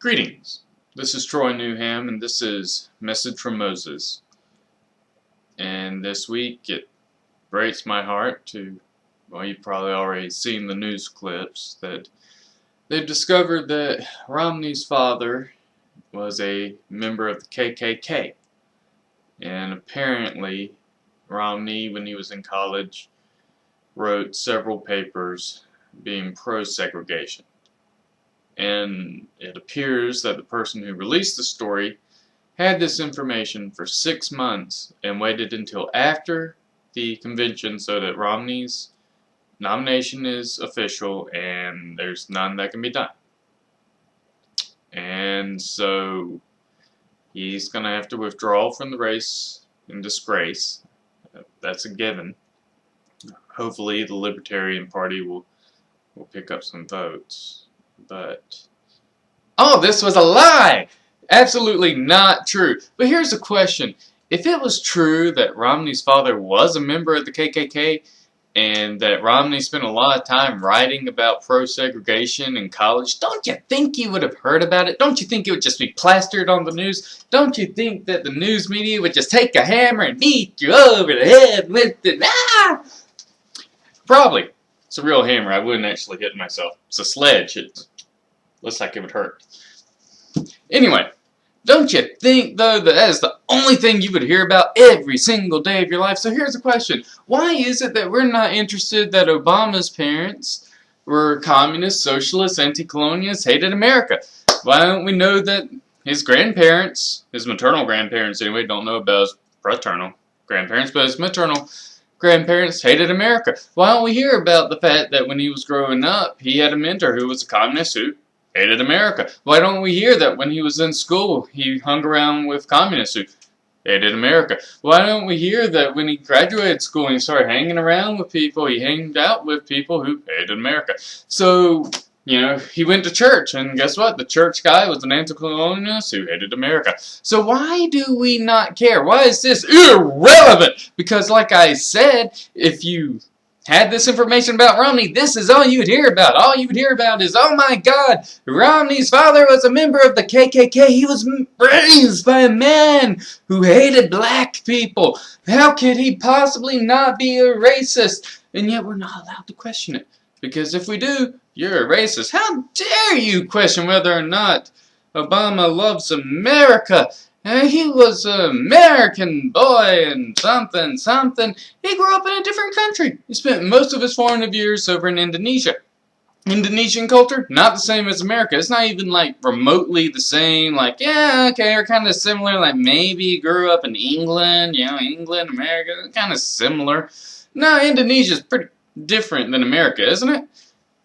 Greetings. This is Troy Newham, and this is Message from Moses. And this week it breaks my heart to, well, you've probably already seen the news clips, that they've discovered that Romney's father was a member of the KKK. And apparently Romney, when he was in college, wrote several papers being pro-segregation. And it appears that the person who released the story had this information for 6 months and waited until after the convention so that Romney's nomination is official and there's none that can be done. And so he's going to have to withdraw from the race in disgrace. That's a given. Hopefully the Libertarian Party will pick up some votes. But, oh, this was a lie! Absolutely not true. But here's the question. If it was true that Romney's father was a member of the KKK, and that Romney spent a lot of time writing about pro-segregation in college, don't you think you would have heard about it? Don't you think it would just be plastered on the news? Don't you think that the news media would just take a hammer and beat you over the head with it? Ah! Probably. It's a real hammer. I wouldn't actually hit myself. It's a sledge. It looks like it would hurt. Anyway, don't you think, though, that is the only thing you would hear about every single day of your life? So here's the question. Why is it that we're not interested that Obama's parents were communists, socialists, anti-colonialists, hated America? Why don't we know that his grandparents, his maternal grandparents anyway, don't know about his paternal grandparents, but his maternal grandparents hated America? Why don't we hear about the fact that when he was growing up, he had a mentor who was a communist who hated America? Why don't we hear that when he was in school, he hung around with communists who hated America? Why don't we hear that when he graduated school and he started hanging around with people, he hanged out with people who hated America? So, you know, he went to church, and guess what? The church guy was an anti-colonialist who hated America. So why do we not care? Why is this irrelevant? Because like I said, if you had this information about Romney, this is all you would hear about. All you would hear about is, oh my God, Romney's father was a member of the KKK. He was raised by a man who hated black people. How could he possibly not be a racist? And yet we're not allowed to question it. Because if we do, you're a racist. How dare you question whether or not Obama loves America? He was an American boy and something. He grew up in a different country. He spent most of his formative years over in Indonesia. Indonesian culture, not the same as America. It's not even like remotely the same. Like, yeah, okay, we're kind of similar. Like maybe he grew up in England, you know, England, America, kind of similar. No, Indonesia's pretty different than America, isn't it?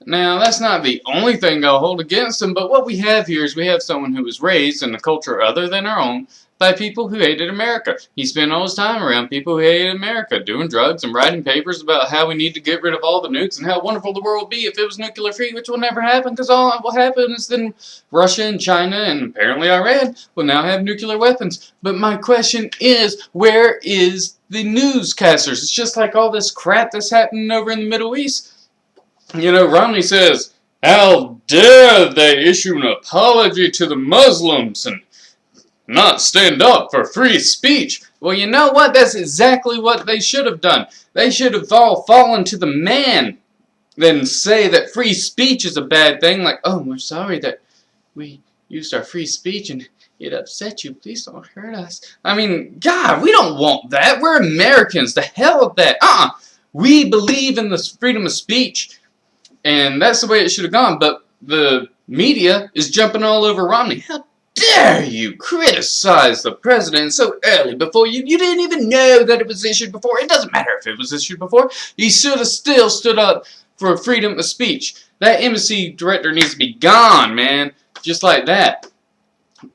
Now, that's not the only thing I'll hold against him, but what we have here is we have someone who was raised in a culture other than our own by people who hated America. He spent all his time around people who hated America, doing drugs and writing papers about how we need to get rid of all the nukes and how wonderful the world would be if it was nuclear free, which will never happen because all that will happen is then Russia and China and apparently Iran will now have nuclear weapons. But my question is, where is the newscasters? It's just like all this crap that's happening over in the Middle East. You know, Romney says, how dare they issue an apology to the Muslims and not stand up for free speech? Well, you know what? That's exactly what they should have done. They should have all fallen to the man than say that free speech is a bad thing. Like, oh, we're sorry that we used our free speech and it upset you. Please don't hurt us. I mean, God, we don't want that. We're Americans. The hell with that. We believe in the freedom of speech. And that's the way it should have gone, but the media is jumping all over Romney. How dare you criticize the president so early before you didn't even know that it was issued before. It doesn't matter if it was issued before. He should have still stood up for freedom of speech. That embassy director needs to be gone, man. Just like that.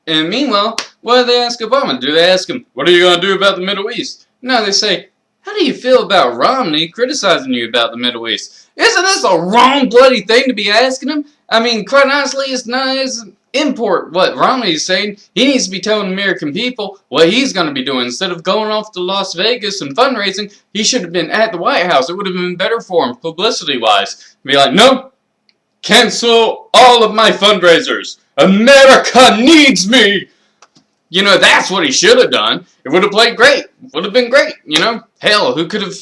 And meanwhile, what do they ask Obama? Do they ask him, what are you going to do about the Middle East? No, they say, how do you feel about Romney criticizing you about the Middle East? Isn't this a wrong bloody thing to be asking him? I mean, quite honestly, it's not as import what Romney's saying. He needs to be telling American people what he's going to be doing. Instead of going off to Las Vegas and fundraising, he should have been at the White House. It would have been better for him, publicity-wise. Be like, no, cancel all of my fundraisers. America needs me! You know, that's what he should have done. It would have played great. Would have been great, you know? Hell, who could have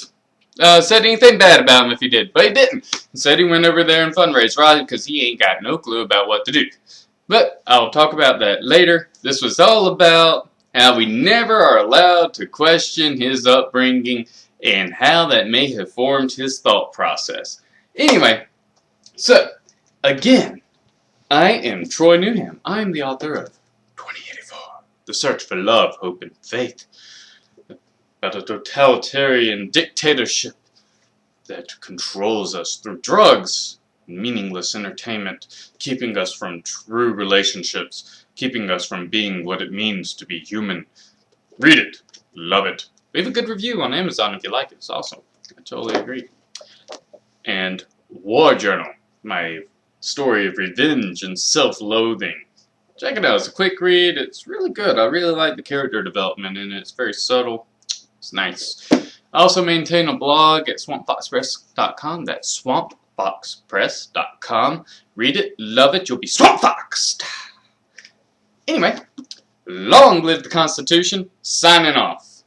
said anything bad about him if he did? But he didn't. Instead, he went over there and fundraised, right? Because he ain't got no clue about what to do. But I'll talk about that later. This was all about how we never are allowed to question his upbringing and how that may have formed his thought process. Anyway, so, again, I am Troy Newham. I am the author of 2084, The Search for Love, Hope, and Faith. About a totalitarian dictatorship that controls us through drugs and meaningless entertainment, keeping us from true relationships, keeping us from being what it means to be human. Read it. Love it. Leave a good review on Amazon if you like it. It's awesome. I totally agree. And War Journal, my story of revenge and self-loathing. Check it out. It's a quick read. It's really good. I really like the character development in it. It's very subtle. It's nice. I also maintain a blog at swampfoxpress.com. That's swampfoxpress.com. Read it. Love it. You'll be swamp foxed. Anyway, long live the Constitution. Signing off.